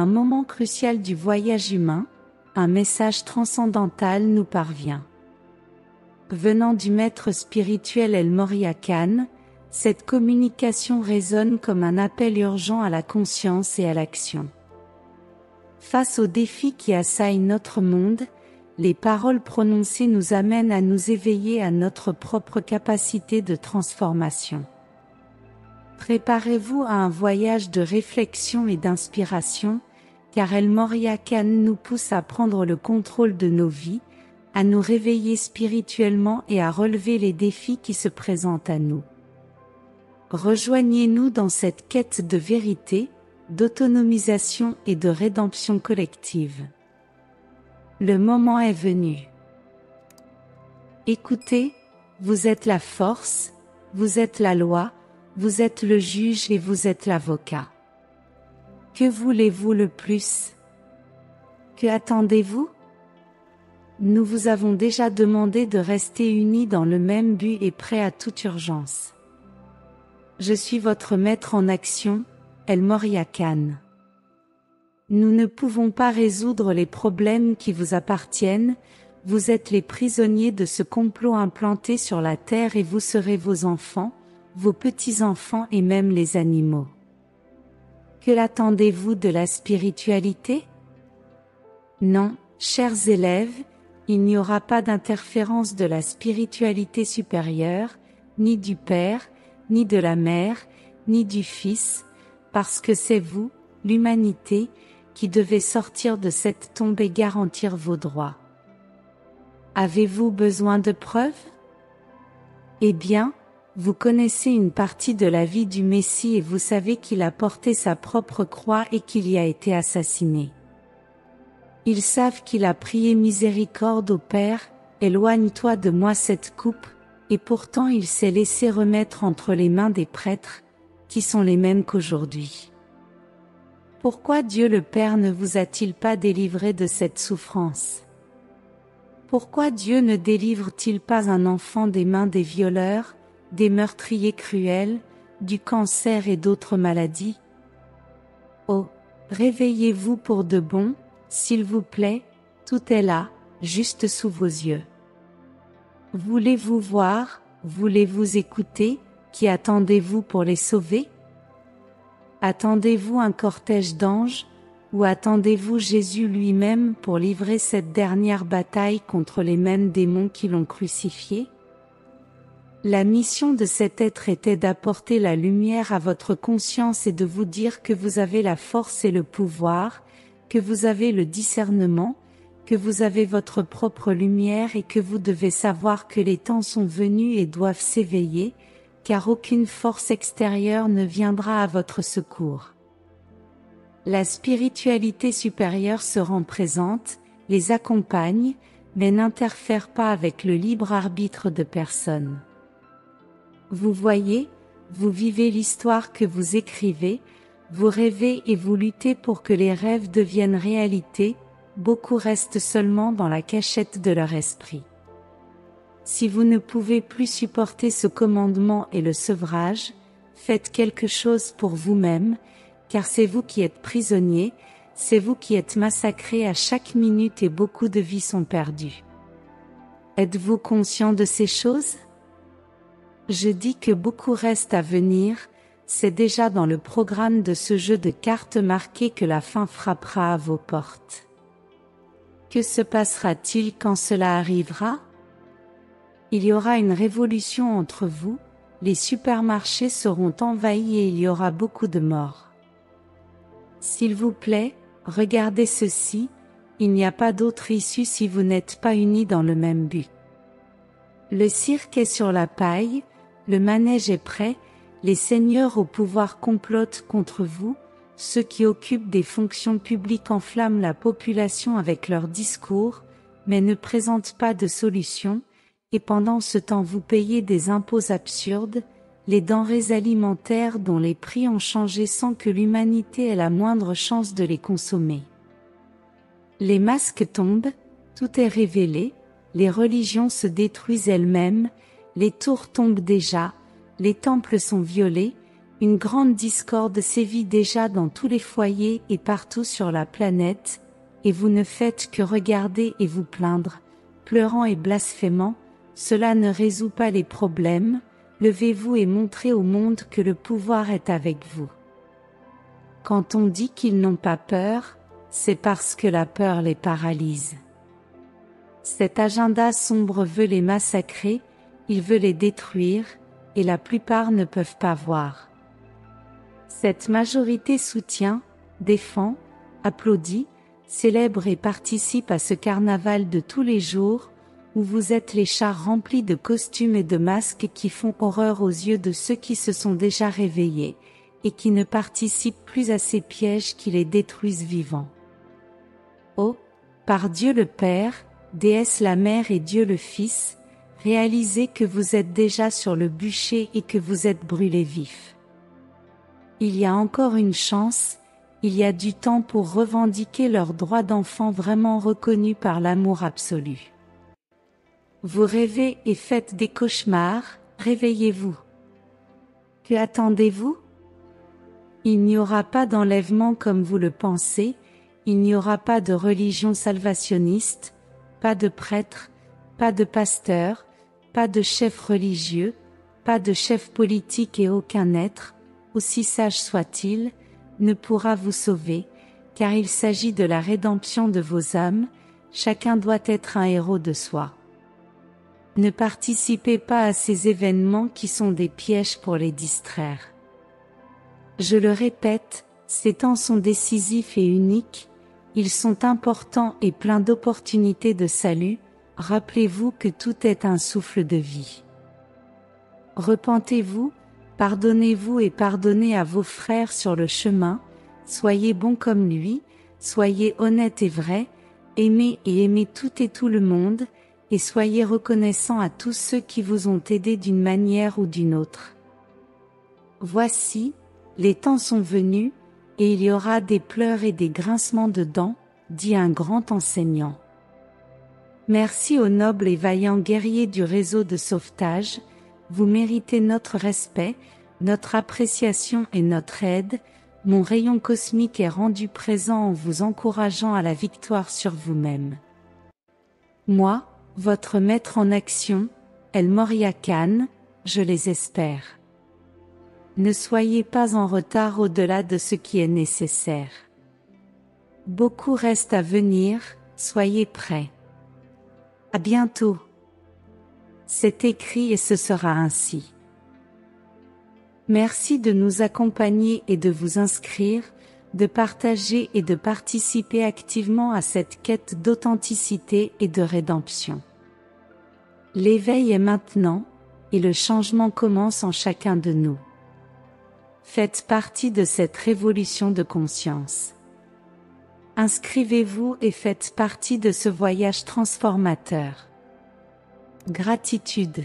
un moment crucial du voyage humain, un message transcendantal nous parvient. Venant du maître spirituel El Morya Khan, cette communication résonne comme un appel urgent à la conscience et à l'action. Face aux défis qui assaillent notre monde, les paroles prononcées nous amènent à nous éveiller à notre propre capacité de transformation. Préparez-vous à un voyage de réflexion et d'inspiration, car El Morya Khan nous pousse à prendre le contrôle de nos vies, à nous réveiller spirituellement et à relever les défis qui se présentent à nous. Rejoignez-nous dans cette quête de vérité, d'autonomisation et de rédemption collective. Le moment est venu. Écoutez, vous êtes la force, vous êtes la loi, vous êtes le juge et vous êtes l'avocat. Que voulez-vous le plus? Que attendez-vous? Nous vous avons déjà demandé de rester unis dans le même but et prêts à toute urgence. Je suis votre maître en action, El Morya Khan. Nous ne pouvons pas résoudre les problèmes qui vous appartiennent, vous êtes les prisonniers de ce complot implanté sur la terre et vous serez vos enfants, vos petits-enfants et même les animaux. Que l'attendez-vous de la spiritualité? Non, chers élèves, il n'y aura pas d'interférence de la spiritualité supérieure, ni du Père, ni de la Mère, ni du Fils, parce que c'est vous, l'humanité, qui devez sortir de cette tombe et garantir vos droits. Avez-vous besoin de preuves? Eh bien, vous connaissez une partie de la vie du Messie et vous savez qu'il a porté sa propre croix et qu'il y a été assassiné. Ils savent qu'il a prié miséricorde au Père, éloigne-toi de moi cette coupe, et pourtant il s'est laissé remettre entre les mains des prêtres, qui sont les mêmes qu'aujourd'hui. Pourquoi Dieu le Père ne vous a-t-il pas délivré de cette souffrance? Pourquoi Dieu ne délivre-t-il pas un enfant des mains des violeurs, des meurtriers cruels, du cancer et d'autres maladies? Oh, réveillez-vous pour de bon, s'il vous plaît, tout est là, juste sous vos yeux. Voulez-vous voir, voulez-vous écouter, qui attendez-vous pour les sauver? Attendez-vous un cortège d'anges, ou attendez-vous Jésus lui-même pour livrer cette dernière bataille contre les mêmes démons qui l'ont crucifié? La mission de cet être était d'apporter la lumière à votre conscience et de vous dire que vous avez la force et le pouvoir, que vous avez le discernement, que vous avez votre propre lumière et que vous devez savoir que les temps sont venus et doivent s'éveiller, car aucune force extérieure ne viendra à votre secours. La spiritualité supérieure se rend présente, les accompagne, mais n'interfère pas avec le libre arbitre de personne. Vous voyez, vous vivez l'histoire que vous écrivez, vous rêvez et vous luttez pour que les rêves deviennent réalité, beaucoup restent seulement dans la cachette de leur esprit. Si vous ne pouvez plus supporter ce commandement et le sevrage, faites quelque chose pour vous-même, car c'est vous qui êtes prisonniers, c'est vous qui êtes massacrés à chaque minute et beaucoup de vies sont perdues. Êtes-vous conscient de ces choses? Je dis que beaucoup reste à venir, c'est déjà dans le programme de ce jeu de cartes marqué que la fin frappera à vos portes. Que se passera-t-il quand cela arrivera? Il y aura une révolution entre vous, les supermarchés seront envahis et il y aura beaucoup de morts. S'il vous plaît, regardez ceci, il n'y a pas d'autre issue si vous n'êtes pas unis dans le même but. Le cirque est sur la paille, le manège est prêt, les seigneurs au pouvoir complotent contre vous, ceux qui occupent des fonctions publiques enflamment la population avec leurs discours, mais ne présentent pas de solution, et pendant ce temps vous payez des impôts absurdes, les denrées alimentaires dont les prix ont changé sans que l'humanité ait la moindre chance de les consommer. Les masques tombent, tout est révélé, les religions se détruisent elles-mêmes, les tours tombent déjà, les temples sont violés, Une grande discorde sévit déjà dans tous les foyers et partout sur la planète, et vous ne faites que regarder et vous plaindre, pleurant et blasphémant. Cela ne résout pas les problèmes. Levez-vous et montrez au monde que le pouvoir est avec vous. Quand on dit qu'ils n'ont pas peur, c'est parce que la peur les paralyse. Cet agenda sombre veut les massacrer, il veut les détruire, et la plupart ne peuvent pas voir. Cette majorité soutient, défend, applaudit, célèbre et participe à ce carnaval de tous les jours, où vous êtes les chars remplis de costumes et de masques qui font horreur aux yeux de ceux qui se sont déjà réveillés, et qui ne participent plus à ces pièges qui les détruisent vivants. Oh, par Dieu le Père, Déesse la Mère et Dieu le Fils, réalisez que vous êtes déjà sur le bûcher et que vous êtes brûlés vifs. Il y a encore une chance, il y a du temps pour revendiquer leurs droits d'enfants vraiment reconnus par l'amour absolu. Vous rêvez et faites des cauchemars, réveillez-vous. Que attendez-vous? Il n'y aura pas d'enlèvement comme vous le pensez, il n'y aura pas de religion salvationniste, pas de prêtre, pas de pasteur, pas de chef religieux, pas de chef politique et aucun être, aussi sage soit-il, ne pourra vous sauver, car il s'agit de la rédemption de vos âmes, chacun doit être un héros de soi. Ne participez pas à ces événements qui sont des pièges pour les distraire. Je le répète, ces temps sont décisifs et uniques, ils sont importants et pleins d'opportunités de salut, rappelez-vous que tout est un souffle de vie. Repentez-vous, pardonnez-vous et pardonnez à vos frères sur le chemin, soyez bons comme lui, soyez honnêtes et vrais, aimez et aimez tout et tout le monde, et soyez reconnaissants à tous ceux qui vous ont aidé d'une manière ou d'une autre. Voici, les temps sont venus, et il y aura des pleurs et des grincements de dents, dit un grand enseignant. Merci aux nobles et vaillants guerriers du réseau de sauvetage, vous méritez notre respect, notre appréciation et notre aide, mon rayon cosmique est rendu présent en vous encourageant à la victoire sur vous-même. Moi, votre maître en action, El Morya Khan, je les espère. Ne soyez pas en retard au-delà de ce qui est nécessaire. Beaucoup reste à venir, soyez prêts. À bientôt. C'est écrit et ce sera ainsi. Merci de nous accompagner et de vous inscrire, de partager et de participer activement à cette quête d'authenticité et de rédemption. L'éveil est maintenant, et le changement commence en chacun de nous. Faites partie de cette révolution de conscience. Inscrivez-vous et faites partie de ce voyage transformateur. Gratitude.